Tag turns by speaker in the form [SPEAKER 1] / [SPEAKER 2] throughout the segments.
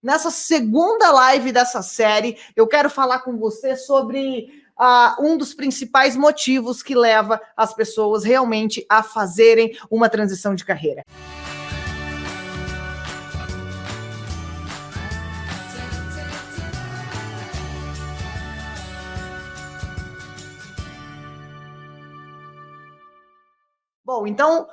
[SPEAKER 1] Nessa segunda live dessa série, eu quero falar com você sobre um dos principais motivos que leva as pessoas realmente a fazerem uma transição de carreira. Bom, então,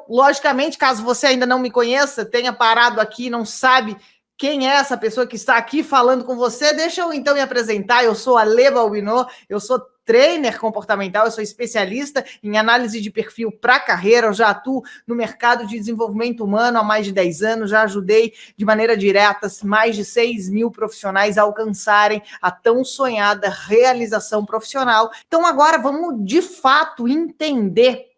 [SPEAKER 1] logicamente, caso você ainda não me conheça, tenha parado aqui, não sabe quem é essa pessoa que está aqui falando com você, deixa eu então me apresentar. Eu sou a Lê Balbinot, eu sou trainer comportamental, eu sou especialista em análise de perfil para carreira, eu já atuo no mercado de desenvolvimento humano há mais de 10 anos, já ajudei de maneira direta mais de 6 mil profissionais a alcançarem a tão sonhada realização profissional. Então agora vamos de fato entender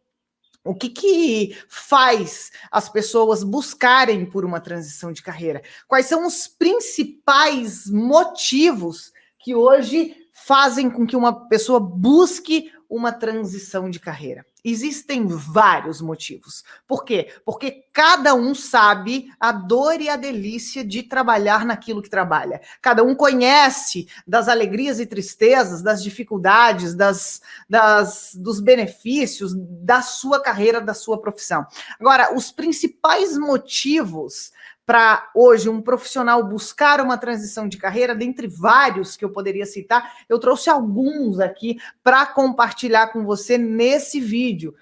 [SPEAKER 1] o que faz as pessoas buscarem por uma transição de carreira? Quais são os principais motivos que hoje fazem com que uma pessoa busque uma transição de carreira? Existem vários motivos. Por quê? Porque cada um sabe a dor e a delícia de trabalhar naquilo que trabalha. Cada um conhece das alegrias e tristezas, das dificuldades, dos benefícios da sua carreira, da sua profissão. Agora, os principais motivos para hoje um profissional buscar uma transição de carreira, dentre vários que eu poderia citar, eu trouxe alguns aqui para compartilhar com você nesse vídeo.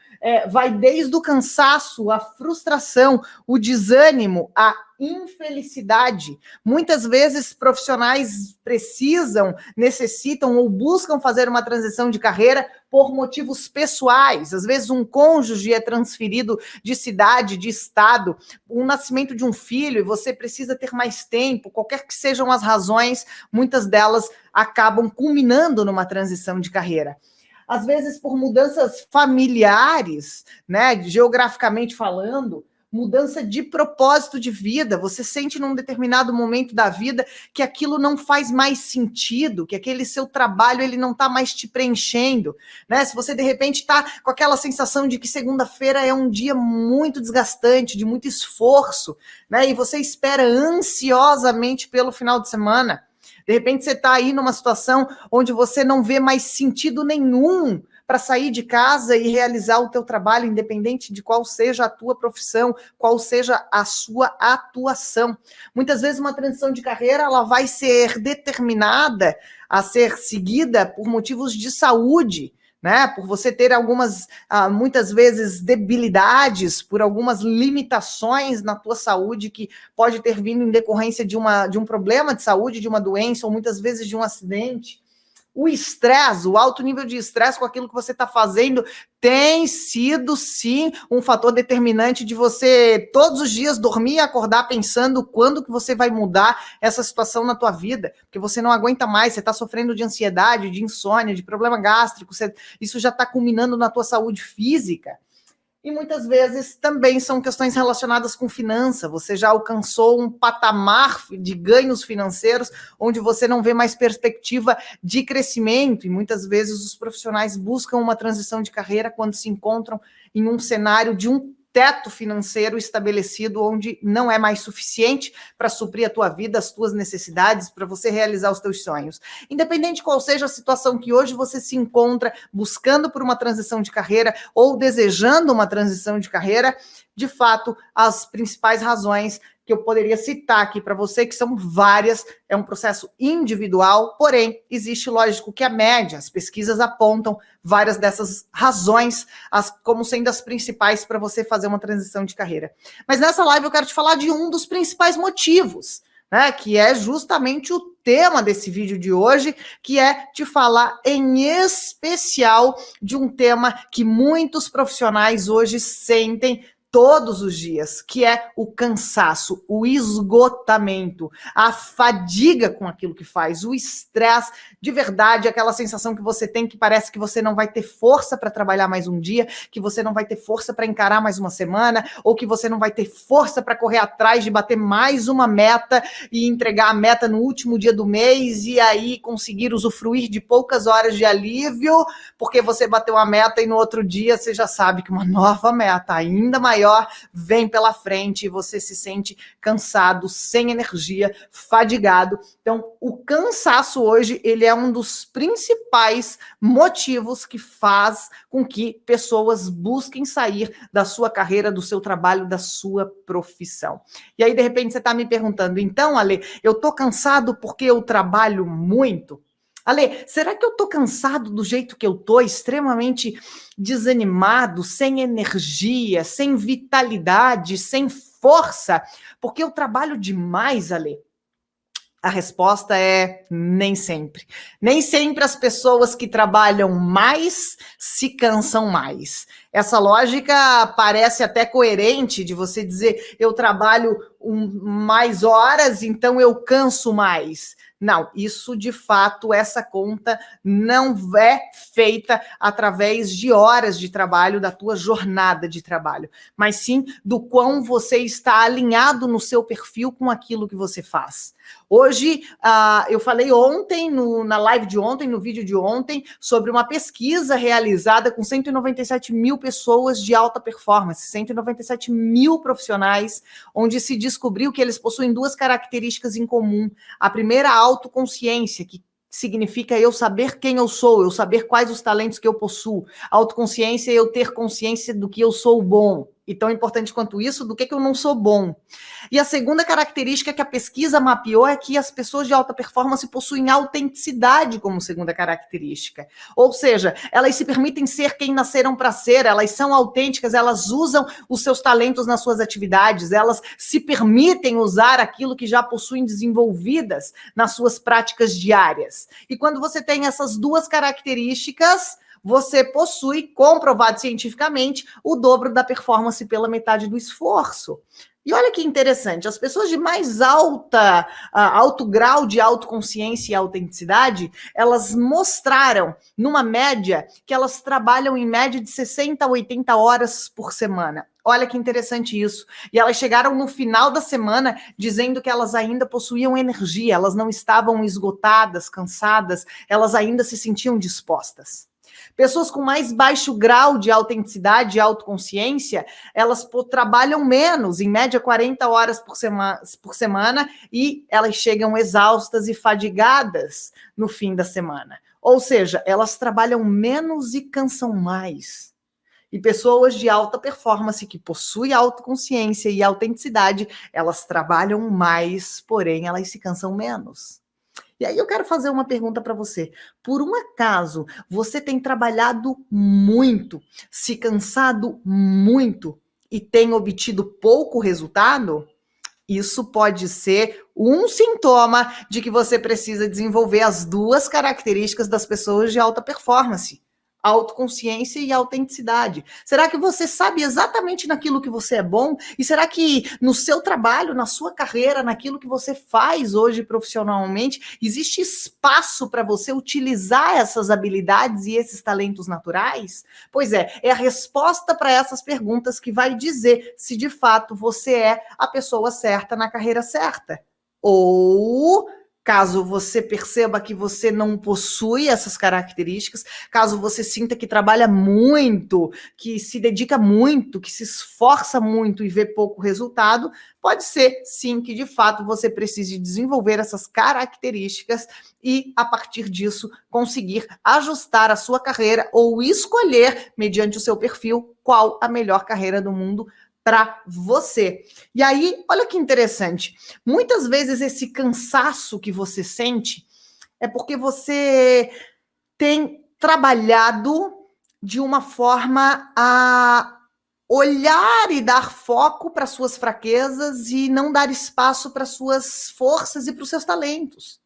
[SPEAKER 1] Vai desde o cansaço, a frustração, o desânimo, a infelicidade. Muitas vezes profissionais necessitam ou buscam fazer uma transição de carreira por motivos pessoais. Às vezes um cônjuge é transferido de cidade, de estado, o nascimento de um filho e você precisa ter mais tempo, qualquer que sejam as razões, muitas delas acabam culminando numa transição de carreira. Às vezes por mudanças familiares, né, geograficamente falando, mudança de propósito de vida, você sente num determinado momento da vida que aquilo não faz mais sentido, que aquele seu trabalho ele não está mais te preenchendo, né? Se você de repente está com aquela sensação de que segunda-feira é um dia muito desgastante, de muito esforço, né? E você espera ansiosamente pelo final de semana. De repente você está aí numa situação onde você não vê mais sentido nenhum para sair de casa e realizar o teu trabalho, independente de qual seja a tua profissão, qual seja a sua atuação. Muitas vezes uma transição de carreira ela vai ser determinada a ser seguida por motivos de saúde, né? Por você ter algumas, muitas vezes, debilidades, por algumas limitações na tua saúde que pode ter vindo em decorrência de um problema de saúde, de uma doença, ou muitas vezes de um acidente. O estresse, o alto nível de estresse com aquilo que você está fazendo tem sido, sim, um fator determinante de você todos os dias dormir e acordar pensando quando que você vai mudar essa situação na tua vida, porque você não aguenta mais, você está sofrendo de ansiedade, de insônia, de problema gástrico, isso já está culminando na tua saúde física. E muitas vezes também são questões relacionadas com finança. Você já alcançou um patamar de ganhos financeiros onde você não vê mais perspectiva de crescimento. E muitas vezes os profissionais buscam uma transição de carreira quando se encontram em um cenário de um teto financeiro estabelecido onde não é mais suficiente para suprir a tua vida, as tuas necessidades, para você realizar os teus sonhos. Independente de qual seja a situação que hoje você se encontra buscando por uma transição de carreira ou desejando uma transição de carreira, de fato, as principais razões que eu poderia citar aqui para você, que são várias, é um processo individual, porém, existe, lógico, que a média, as pesquisas apontam várias dessas razões como sendo as principais para você fazer uma transição de carreira. Mas nessa live eu quero te falar de um dos principais motivos, né, que é justamente o tema desse vídeo de hoje, que é te falar em especial de um tema que muitos profissionais hoje sentem todos os dias, que é o cansaço, o esgotamento, a fadiga com aquilo que faz, o estresse de verdade, aquela sensação que você tem que parece que você não vai ter força para trabalhar mais um dia, que você não vai ter força para encarar mais uma semana, ou que você não vai ter força para correr atrás de bater mais uma meta e entregar a meta no último dia do mês e aí conseguir usufruir de poucas horas de alívio, porque você bateu a meta e no outro dia você já sabe que uma nova meta ainda maior maior vem pela frente e você se sente cansado, sem energia, fadigado. Então, o cansaço hoje, ele é um dos principais motivos que faz com que pessoas busquem sair da sua carreira, do seu trabalho, da sua profissão. E aí, de repente, você está me perguntando, então, Ale, eu estou cansado porque eu trabalho muito? Ale, será que eu tô cansado do jeito que eu tô, extremamente desanimado, sem energia, sem vitalidade, sem força, porque eu trabalho demais, Ale? A resposta é nem sempre. Nem sempre as pessoas que trabalham mais se cansam mais. Essa lógica parece até coerente de você dizer eu trabalho mais horas, então eu canso mais. Não, isso de fato, essa conta não é feita através de horas de trabalho, da tua jornada de trabalho, mas sim do quão você está alinhado no seu perfil com aquilo que você faz. Hoje, eu falei ontem, na live de ontem, no vídeo de ontem, sobre uma pesquisa realizada com 197 mil pessoas de alta performance, 197 mil profissionais, onde se descobriu que eles possuem duas características em comum. A primeira, a autoconsciência, que significa eu saber quem eu sou, eu saber quais os talentos que eu possuo. Autoconsciência é eu ter consciência do que eu sou bom. E tão importante quanto isso, do que eu não sou bom. E a segunda característica que a pesquisa mapeou é que as pessoas de alta performance possuem autenticidade como segunda característica. Ou seja, elas se permitem ser quem nasceram para ser, elas são autênticas, elas usam os seus talentos nas suas atividades, elas se permitem usar aquilo que já possuem desenvolvidas nas suas práticas diárias. E quando você tem essas duas características, você possui, comprovado cientificamente, o dobro da performance pela metade do esforço. E olha que interessante, as pessoas de mais alto grau de autoconsciência e autenticidade, elas mostraram, numa média, que elas trabalham em média de 60 a 80 horas por semana. Olha que interessante isso. E elas chegaram no final da semana dizendo que elas ainda possuíam energia, elas não estavam esgotadas, cansadas, elas ainda se sentiam dispostas. Pessoas com mais baixo grau de autenticidade e autoconsciência, elas trabalham menos, em média 40 horas por semana, e elas chegam exaustas e fadigadas no fim da semana. Ou seja, elas trabalham menos e cansam mais. E pessoas de alta performance, que possuem autoconsciência e autenticidade, elas trabalham mais, porém elas se cansam menos. E aí eu quero fazer uma pergunta para você. Por um acaso, você tem trabalhado muito, se cansado muito e tem obtido pouco resultado? Isso pode ser um sintoma de que você precisa desenvolver as duas características das pessoas de alta performance: autoconsciência e autenticidade. Será que você sabe exatamente naquilo que você é bom? E será que no seu trabalho, na sua carreira, naquilo que você faz hoje profissionalmente, existe espaço para você utilizar essas habilidades e esses talentos naturais? Pois é a resposta para essas perguntas que vai dizer se de fato você é a pessoa certa na carreira certa. Ou, caso você perceba que você não possui essas características, caso você sinta que trabalha muito, que se dedica muito, que se esforça muito e vê pouco resultado, pode ser, sim, que de fato você precise desenvolver essas características e, a partir disso, conseguir ajustar a sua carreira ou escolher, mediante o seu perfil, qual a melhor carreira do mundo para você. E aí, olha que interessante. Muitas vezes esse cansaço que você sente é porque você tem trabalhado de uma forma a olhar e dar foco para suas fraquezas e não dar espaço para suas forças e para os seus talentos.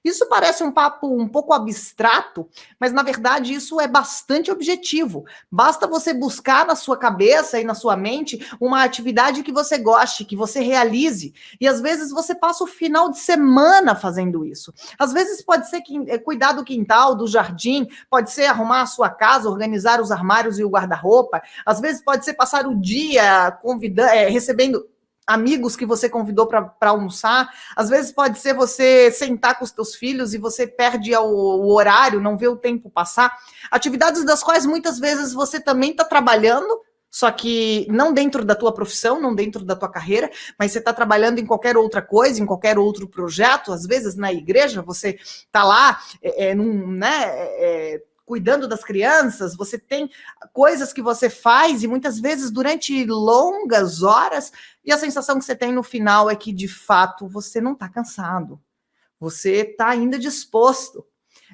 [SPEAKER 1] Isso parece um papo um pouco abstrato, mas na verdade isso é bastante objetivo. Basta você buscar na sua cabeça e na sua mente uma atividade que você goste, que você realize. E às vezes você passa o final de semana fazendo isso. Às vezes pode ser cuidar do quintal, do jardim, pode ser arrumar a sua casa, organizar os armários e o guarda-roupa. Às vezes pode ser passar o dia recebendo amigos que você convidou para almoçar. Às vezes pode ser você sentar com os teus filhos e você perde o horário, não vê o tempo passar. Atividades das quais muitas vezes você também está trabalhando, só que não dentro da tua profissão, não dentro da tua carreira, mas você está trabalhando em qualquer outra coisa, em qualquer outro projeto, às vezes na igreja, você está lá, cuidando das crianças, você tem coisas que você faz e muitas vezes durante longas horas, e a sensação que você tem no final é que, de fato, você não está cansado, você está ainda disposto.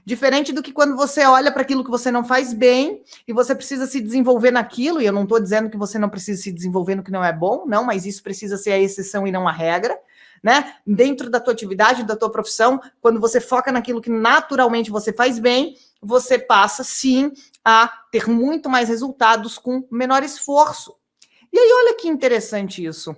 [SPEAKER 1] Diferente do que quando você olha para aquilo que você não faz bem e você precisa se desenvolver naquilo, e eu não estou dizendo que você não precisa se desenvolver no que não é bom, não, mas isso precisa ser a exceção e não a regra, né? Dentro da tua atividade, da tua profissão, quando você foca naquilo que naturalmente você faz bem, você passa, sim, a ter muito mais resultados com menor esforço. E aí, olha que interessante isso.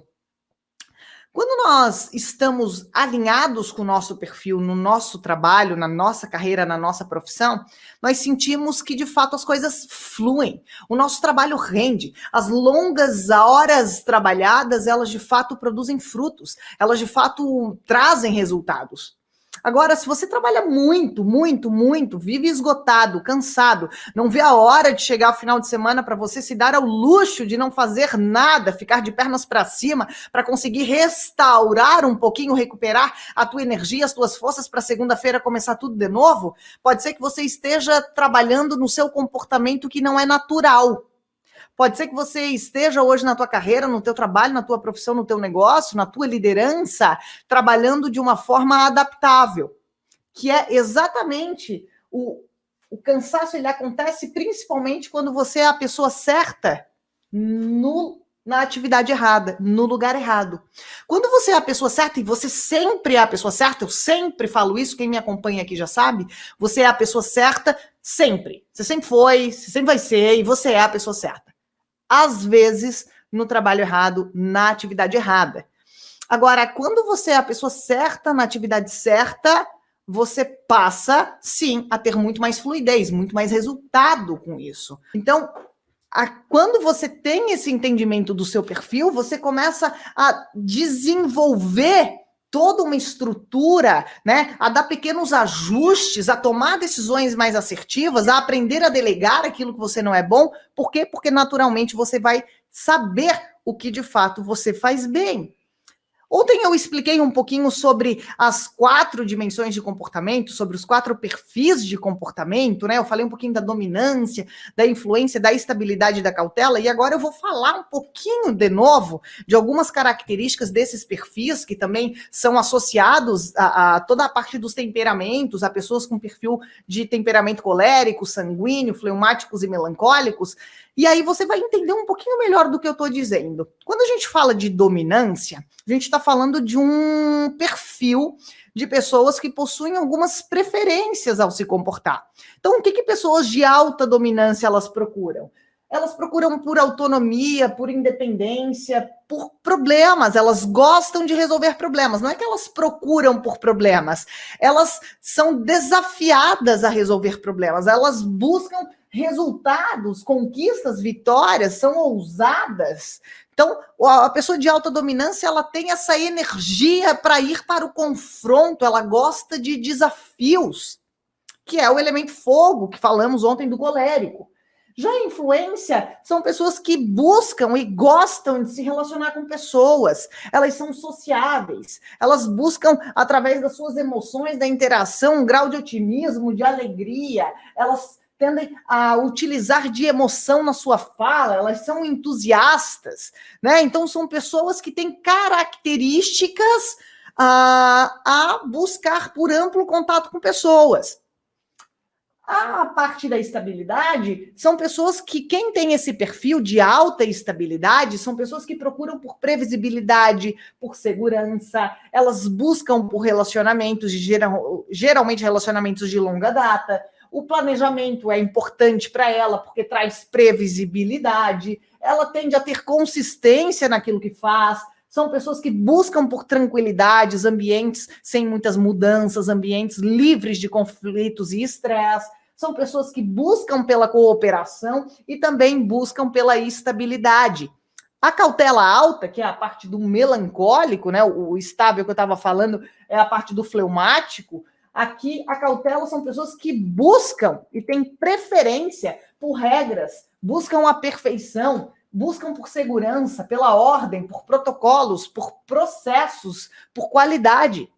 [SPEAKER 1] Quando nós estamos alinhados com o nosso perfil, no nosso trabalho, na nossa carreira, na nossa profissão, nós sentimos que, de fato, as coisas fluem. O nosso trabalho rende. As longas horas trabalhadas, elas, de fato, produzem frutos. Elas, de fato, trazem resultados. Agora, se você trabalha muito, muito, muito, vive esgotado, cansado, não vê a hora de chegar ao final de semana para você se dar ao luxo de não fazer nada, ficar de pernas para cima, para conseguir restaurar um pouquinho, recuperar a tua energia, as tuas forças para segunda-feira começar tudo de novo, pode ser que você esteja trabalhando no seu comportamento que não é natural. Pode ser que você esteja hoje na tua carreira, no teu trabalho, na tua profissão, no teu negócio, na tua liderança, trabalhando de uma forma adaptável, que é exatamente o cansaço. Ele acontece principalmente quando você é a pessoa certa na atividade errada, no lugar errado. Quando você é a pessoa certa, e você sempre é a pessoa certa, eu sempre falo isso, quem me acompanha aqui já sabe, você é a pessoa certa sempre. Você sempre foi, você sempre vai ser, e você é a pessoa certa. Às vezes, no trabalho errado, na atividade errada. Agora, quando você é a pessoa certa, na atividade certa, você passa, sim, a ter muito mais fluidez, muito mais resultado com isso. Então, quando você tem esse entendimento do seu perfil, você começa a desenvolver toda uma estrutura, né, a dar pequenos ajustes, a tomar decisões mais assertivas, a aprender a delegar aquilo que você não é bom. Por quê? Porque naturalmente você vai saber o que de fato você faz bem. Ontem eu expliquei um pouquinho sobre as 4 dimensões de comportamento, sobre os 4 perfis de comportamento, né? Eu falei um pouquinho da dominância, da influência, da estabilidade e da cautela, e agora eu vou falar um pouquinho de novo de algumas características desses perfis que também são associados a toda a parte dos temperamentos, a pessoas com perfil de temperamento colérico, sanguíneo, fleumáticos e melancólicos. E aí você vai entender um pouquinho melhor do que eu estou dizendo. Quando a gente fala de dominância, a gente está falando de um perfil de pessoas que possuem algumas preferências ao se comportar. Então, o que pessoas de alta dominância elas procuram? Elas procuram por autonomia, por independência, por problemas. Elas gostam de resolver problemas. Não é que elas procuram por problemas. Elas são desafiadas a resolver problemas. Elas buscam resultados, conquistas, vitórias, são ousadas. Então, a pessoa de alta dominância, ela tem essa energia para ir para o confronto, ela gosta de desafios, que é o elemento fogo, que falamos ontem do colérico. Já a influência são pessoas que buscam e gostam de se relacionar com pessoas, elas são sociáveis, elas buscam, através das suas emoções, da interação, um grau de otimismo, de alegria, elas tendem a utilizar de emoção na sua fala, elas são entusiastas, né? Então, são pessoas que têm características a buscar por amplo contato com pessoas. A parte da estabilidade são pessoas que, quem tem esse perfil de alta estabilidade, são pessoas que procuram por previsibilidade, por segurança, elas buscam por relacionamentos, geralmente relacionamentos de longa data. O planejamento é importante para ela, porque traz previsibilidade, ela tende a ter consistência naquilo que faz. São pessoas que buscam por tranquilidades, ambientes sem muitas mudanças, ambientes livres de conflitos e estresse. São pessoas que buscam pela cooperação e também buscam pela estabilidade. A cautela alta, que é a parte do melancólico, né, o estável que eu estava falando, é a parte do fleumático. Aqui, a cautela são pessoas que buscam e têm preferência por regras, buscam a perfeição, buscam por segurança, pela ordem, por protocolos, por processos, por qualidade.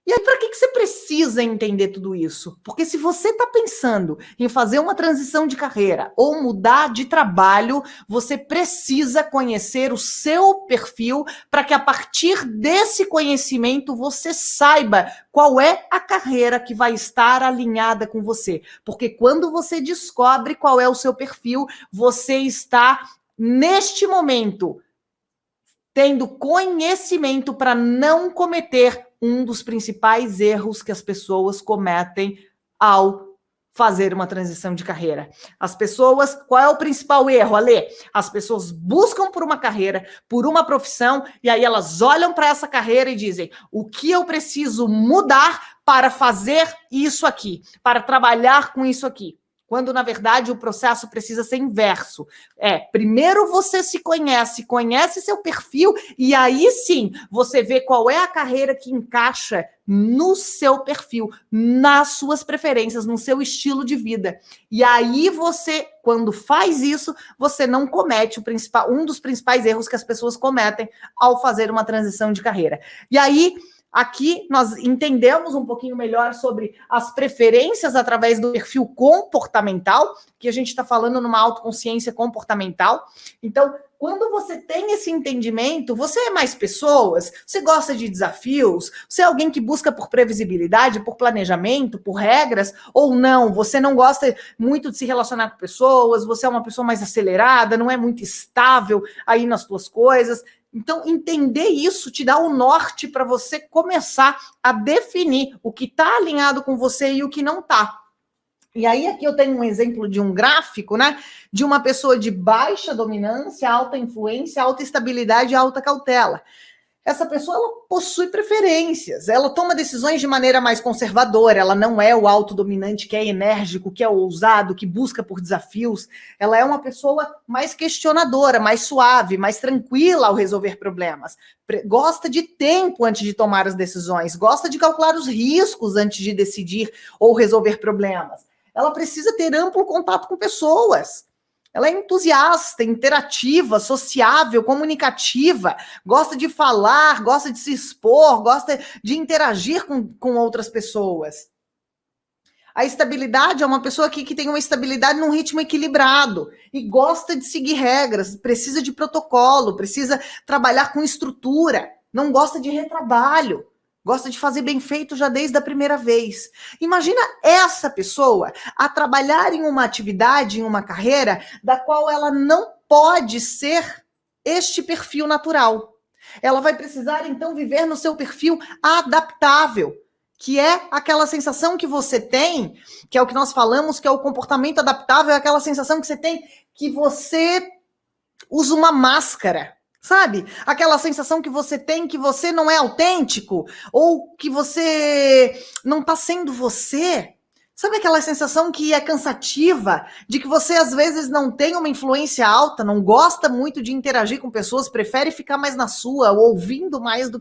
[SPEAKER 1] E aí, para que você precisa entender tudo isso? Porque se você está pensando em fazer uma transição de carreira ou mudar de trabalho, você precisa conhecer o seu perfil para que a partir desse conhecimento você saiba qual é a carreira que vai estar alinhada com você. Porque quando você descobre qual é o seu perfil, você está, neste momento, tendo conhecimento para não cometer um dos principais erros que as pessoas cometem ao fazer uma transição de carreira. As pessoas, qual é o principal erro, Alê? As pessoas buscam por uma carreira, por uma profissão, e aí elas olham para essa carreira e dizem: o que eu preciso mudar para fazer isso aqui, para trabalhar com isso aqui? Quando, na verdade, o processo precisa ser inverso. Primeiro você se conhece, conhece seu perfil, e aí sim, você vê qual é a carreira que encaixa no seu perfil, nas suas preferências, no seu estilo de vida. E aí você, quando faz isso, você não comete um dos principais erros que as pessoas cometem ao fazer uma transição de carreira. E aí, aqui nós entendemos um pouquinho melhor sobre as preferências através do perfil comportamental, que a gente está falando numa autoconsciência comportamental. Então, quando você tem esse entendimento, você é mais pessoas, você gosta de desafios, você é alguém que busca por previsibilidade, por planejamento, por regras, ou não, você não gosta muito de se relacionar com pessoas, você é uma pessoa mais acelerada, não é muito estável aí nas suas coisas. Então, entender isso te dá o norte para você começar a definir o que está alinhado com você e o que não está. E aí, aqui eu tenho um exemplo de um gráfico, né? De uma pessoa de baixa dominância, alta influência, alta estabilidade e alta cautela. Essa pessoa, ela possui preferências, ela toma decisões de maneira mais conservadora, ela não é o autodominante que é enérgico, que é ousado, que busca por desafios, ela é uma pessoa mais questionadora, mais suave, mais tranquila ao resolver problemas, gosta de tempo antes de tomar as decisões, gosta de calcular os riscos antes de decidir ou resolver problemas. Ela precisa ter amplo contato com pessoas. Ela é entusiasta, interativa, sociável, comunicativa, gosta de falar, gosta de se expor, gosta de interagir com outras pessoas. A estabilidade é uma pessoa que tem uma estabilidade num ritmo equilibrado e gosta de seguir regras, precisa de protocolo, precisa trabalhar com estrutura, não gosta de retrabalho. Gosta de fazer bem feito já desde a primeira vez. Imagina essa pessoa a trabalhar em uma atividade, em uma carreira, da qual ela não pode ser este perfil natural. Ela vai precisar, então, viver no seu perfil adaptável, que é aquela sensação que você tem, que é o que nós falamos, que é o comportamento adaptável, é aquela sensação que você tem que você usa uma máscara. Sabe? Aquela sensação que você tem que você não é autêntico ou que você não está sendo você. Sabe aquela sensação que é cansativa, de que você às vezes não tem uma influência alta, não gosta muito de interagir com pessoas, prefere ficar mais na sua, ouvindo mais do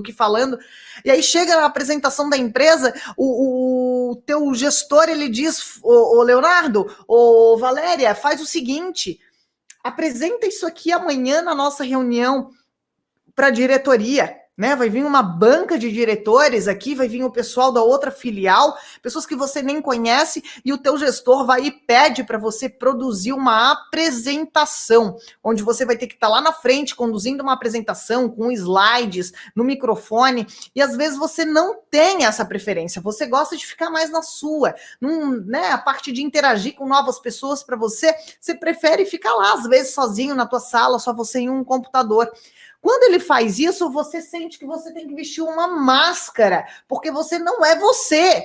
[SPEAKER 1] que falando. E aí chega na apresentação da empresa, o teu gestor, ele diz: ô Leonardo, ô Valéria, faz o seguinte... apresenta isso aqui amanhã na nossa reunião para a diretoria, né? Vai vir uma banca de diretores aqui, vai vir o pessoal da outra filial, pessoas que você nem conhece, e o teu gestor vai e pede para você produzir uma apresentação, onde você vai ter que estar lá na frente conduzindo uma apresentação com slides, no microfone, e às vezes você não tem essa preferência, você gosta de ficar mais na sua, né? A parte de interagir com novas pessoas para você prefere ficar lá, às vezes sozinho na tua sala, só você em um computador. Quando ele faz isso, você sente que você tem que vestir uma máscara, porque você não é você.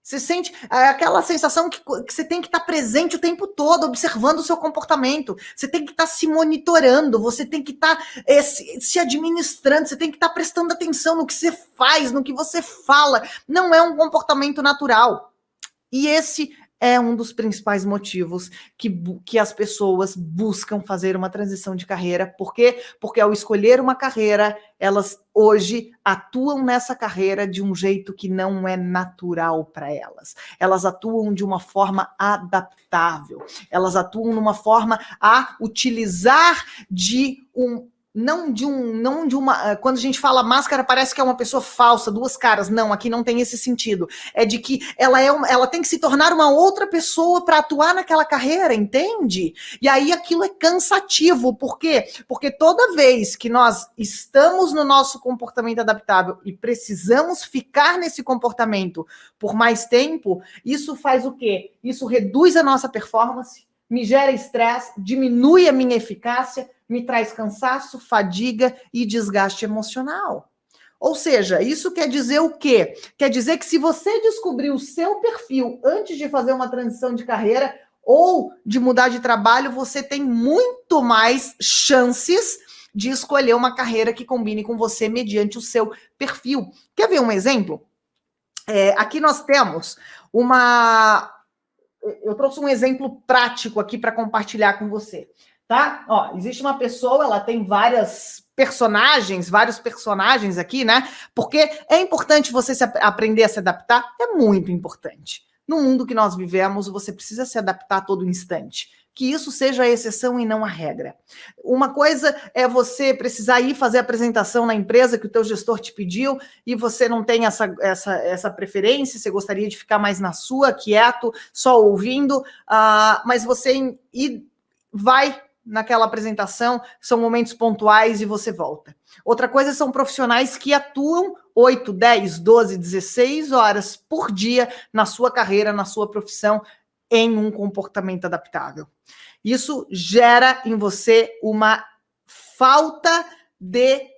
[SPEAKER 1] Você sente aquela sensação que você tem que estar presente o tempo todo, observando o seu comportamento. Você tem que estar se monitorando, você tem que estar se administrando, você tem que estar prestando atenção no que você faz, no que você fala. Não é um comportamento natural. E esse é um dos principais motivos que as pessoas buscam fazer uma transição de carreira. Por quê? Porque ao escolher uma carreira, elas hoje atuam nessa carreira de um jeito que não é natural para elas. Elas atuam de uma forma adaptável. Elas atuam numa forma a utilizar de um não de uma. Quando a gente fala máscara, parece que é uma pessoa falsa, duas caras. Não, aqui não tem esse sentido. É de que ela tem que se tornar uma outra pessoa para atuar naquela carreira, entende? E aí aquilo é cansativo. Por quê? Porque toda vez que nós estamos no nosso comportamento adaptável e precisamos ficar nesse comportamento por mais tempo, isso faz o quê? Isso reduz a nossa performance, me gera estresse, diminui a minha eficácia, me traz cansaço, fadiga e desgaste emocional. Ou seja, isso quer dizer o quê? Quer dizer que se você descobrir o seu perfil antes de fazer uma transição de carreira ou de mudar de trabalho, você tem muito mais chances de escolher uma carreira que combine com você mediante o seu perfil. Quer ver um exemplo? Aqui nós temos eu trouxe um exemplo prático aqui para compartilhar com você, tá? Ó, existe uma pessoa, ela tem vários personagens aqui, né? Porque é importante você aprender a se adaptar, é muito importante. No mundo que nós vivemos, você precisa se adaptar a todo instante. Que isso seja a exceção e não a regra. Uma coisa é você precisar ir fazer a apresentação na empresa que o teu gestor te pediu e você não tem essa preferência, você gostaria de ficar mais na sua, quieto, só ouvindo, mas você vai naquela apresentação, são momentos pontuais e você volta. Outra coisa são profissionais que atuam 8, 10, 12, 16 horas por dia na sua carreira, na sua profissão, em um comportamento adaptável. Isso gera em você uma falta de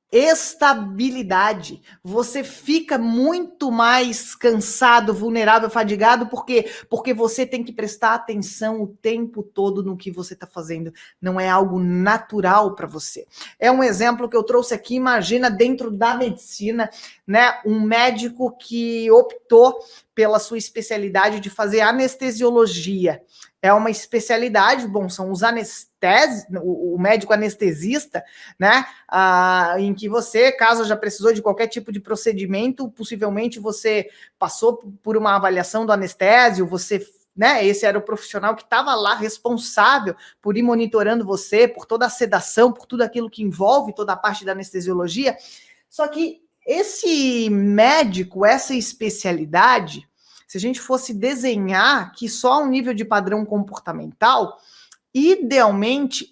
[SPEAKER 1] estabilidade. Você fica muito mais cansado, vulnerável, fadigado, por quê? Porque você tem que prestar atenção o tempo todo no que você está fazendo. Não é algo natural para você. É um exemplo que eu trouxe aqui, imagina dentro da medicina, né? Um médico que optou pela sua especialidade de fazer anestesiologia. É uma especialidade, bom, são os anestésios, o médico anestesista, né? Em que você, caso já precisou de qualquer tipo de procedimento, possivelmente você passou por uma avaliação do anestésio, né? Esse era o profissional que estava lá responsável por ir monitorando você, por toda a sedação, por tudo aquilo que envolve toda a parte da anestesiologia. Só que esse médico, essa especialidade, se a gente fosse desenhar que só um nível de padrão comportamental, idealmente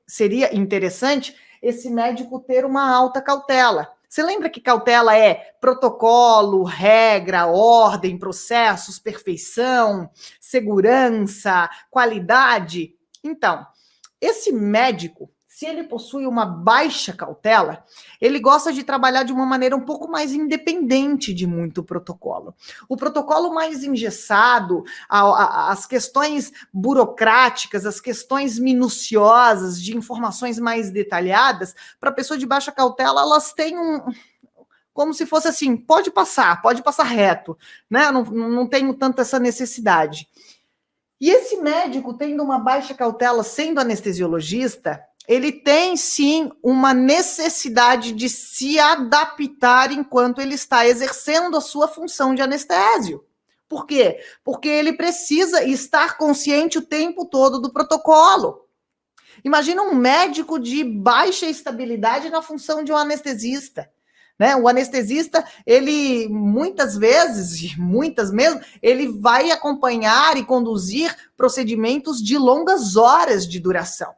[SPEAKER 1] seria interessante esse médico ter uma alta cautela. Você lembra que cautela é protocolo, regra, ordem, processos, perfeição, segurança, qualidade? Então, esse médico, se ele possui uma baixa cautela, ele gosta de trabalhar de uma maneira um pouco mais independente de muito protocolo. O protocolo mais engessado, as questões burocráticas, as questões minuciosas, de informações mais detalhadas, para a pessoa de baixa cautela, elas têm como se fosse assim, pode passar reto, né? Não tenho tanto essa necessidade. E esse médico, tendo uma baixa cautela, sendo anestesiologista, ele tem sim uma necessidade de se adaptar enquanto ele está exercendo a sua função de anestésio. Por quê? Porque ele precisa estar consciente o tempo todo do protocolo. Imagina um médico de baixa estabilidade na função de um anestesista. Né? O anestesista, ele muitas mesmo, ele vai acompanhar e conduzir procedimentos de longas horas de duração.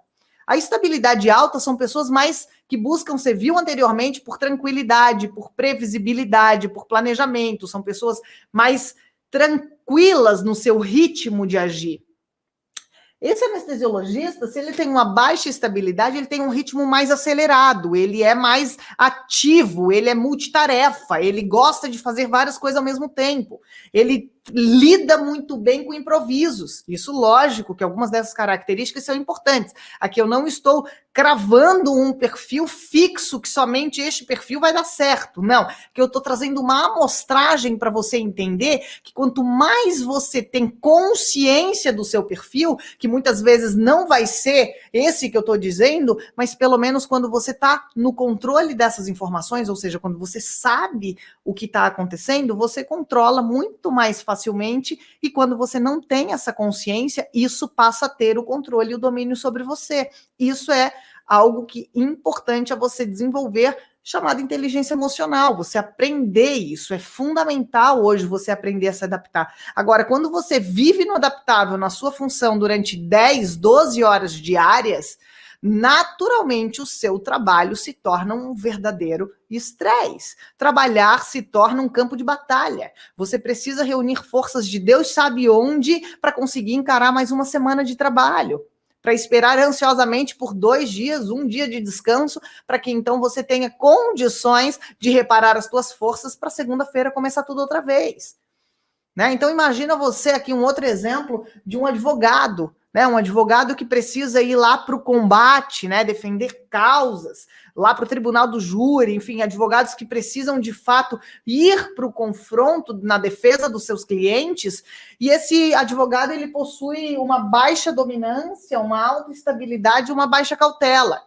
[SPEAKER 1] A estabilidade alta são pessoas mais que buscam, você viu anteriormente, por tranquilidade, por previsibilidade, por planejamento, são pessoas mais tranquilas no seu ritmo de agir. Esse anestesiologista, se ele tem uma baixa estabilidade, ele tem um ritmo mais acelerado, ele é mais ativo, ele é multitarefa, ele gosta de fazer várias coisas ao mesmo tempo. Ele lida muito bem com improvisos. Isso, lógico, que algumas dessas características são importantes. Aqui eu não estou cravando um perfil fixo, que somente este perfil vai dar certo. Não, que eu estou trazendo uma amostragem para você entender que quanto mais você tem consciência do seu perfil, que muitas vezes não vai ser esse que eu estou dizendo, mas pelo menos quando você está no controle dessas informações, ou seja, quando você sabe o que está acontecendo, você controla muito mais facilmente, e quando você não tem essa consciência, isso passa a ter o controle e o domínio sobre você. Isso é algo que é importante a você desenvolver, chamado inteligência emocional. Você aprender isso é fundamental hoje, você aprender a se adaptar. Agora, quando você vive no adaptável, na sua função, durante 10, 12 horas diárias, naturalmente o seu trabalho se torna um verdadeiro estresse. Trabalhar se torna um campo de batalha. Você precisa reunir forças de Deus sabe onde para conseguir encarar mais uma semana de trabalho, para esperar ansiosamente por 2 dias, 1 dia de descanso, para que então você tenha condições de reparar as suas forças para segunda-feira começar tudo outra vez. Né? Então imagina você aqui um outro exemplo de um advogado, né? Um advogado que precisa ir lá para o combate, né? Defender causas, lá para o tribunal do júri, enfim, advogados que precisam de fato ir para o confronto na defesa dos seus clientes, e esse advogado ele possui uma baixa dominância, uma alta estabilidade, uma baixa cautela.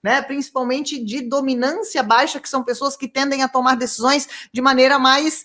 [SPEAKER 1] Né, principalmente de dominância baixa, que são pessoas que tendem a tomar decisões de maneira mais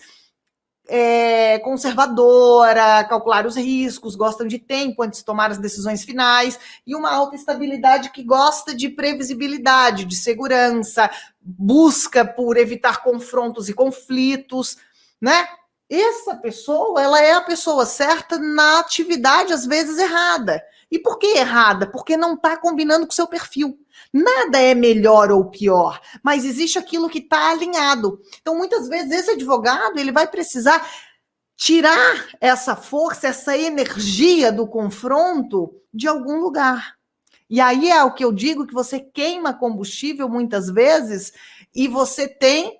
[SPEAKER 1] conservadora, calcular os riscos, gostam de tempo antes de tomar as decisões finais, e uma alta estabilidade que gosta de previsibilidade, de segurança, busca por evitar confrontos e conflitos, né? Essa pessoa, ela é a pessoa certa na atividade, às vezes, errada. E por que errada? Porque não está combinando com o seu perfil. Nada é melhor ou pior, mas existe aquilo que está alinhado. Então, muitas vezes, esse advogado ele vai precisar tirar essa força, essa energia do confronto de algum lugar. E aí é o que eu digo, que você queima combustível muitas vezes e você tem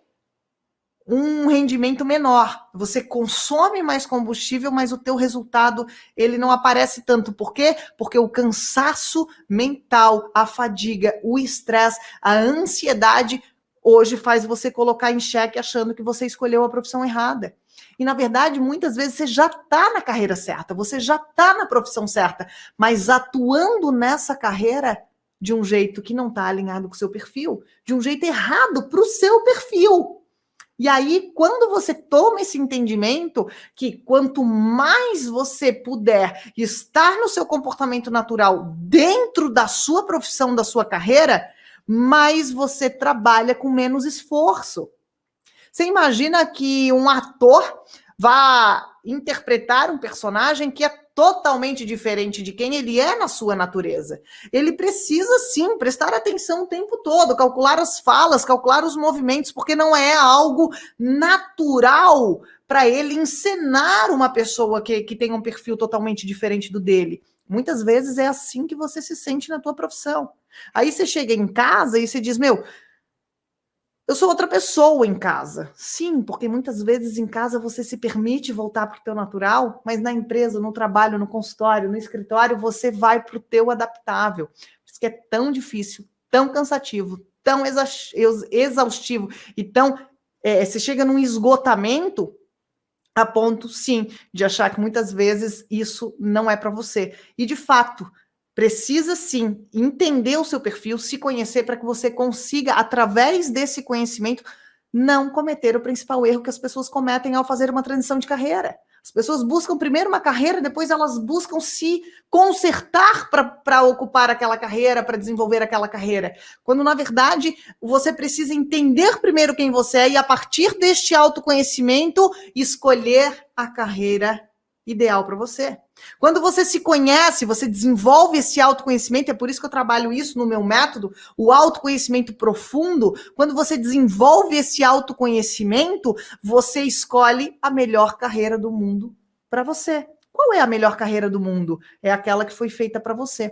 [SPEAKER 1] um rendimento menor. Você consome mais combustível, mas o teu resultado ele não aparece tanto. Por quê? Porque o cansaço mental, a fadiga, o estresse, a ansiedade hoje faz você colocar em xeque achando que você escolheu a profissão errada. E, na verdade, muitas vezes você já está na carreira certa, você já está na profissão certa, mas atuando nessa carreira de um jeito que não está alinhado com o seu perfil, de um jeito errado para o seu perfil. E aí, quando você toma esse entendimento que quanto mais você puder estar no seu comportamento natural dentro da sua profissão, da sua carreira, mais você trabalha com menos esforço. Você imagina que um ator vá interpretar um personagem que é totalmente diferente de quem ele é na sua natureza. Ele precisa, sim, prestar atenção o tempo todo, calcular as falas, calcular os movimentos, porque não é algo natural para ele encenar uma pessoa que tem um perfil totalmente diferente do dele. Muitas vezes é assim que você se sente na tua profissão. Aí você chega em casa e você diz, eu sou outra pessoa em casa. Sim, porque muitas vezes em casa você se permite voltar para o teu natural, mas na empresa, no trabalho, no consultório, no escritório, você vai para o teu adaptável. Por isso que é tão difícil, tão cansativo, tão exaustivo e tão... você chega num esgotamento a ponto, sim, de achar que muitas vezes isso não é para você. E, de fato, precisa sim entender o seu perfil, se conhecer para que você consiga, através desse conhecimento, não cometer o principal erro que as pessoas cometem ao fazer uma transição de carreira. As pessoas buscam primeiro uma carreira, depois elas buscam se consertar para ocupar aquela carreira, para desenvolver aquela carreira. Quando, na verdade, você precisa entender primeiro quem você é e, a partir deste autoconhecimento, escolher a carreira ideal para você. Quando você se conhece, você desenvolve esse autoconhecimento, é por isso que eu trabalho isso no meu método, o autoconhecimento profundo. Quando você desenvolve esse autoconhecimento, você escolhe a melhor carreira do mundo para você. Qual é a melhor carreira do mundo? É aquela que foi feita para você.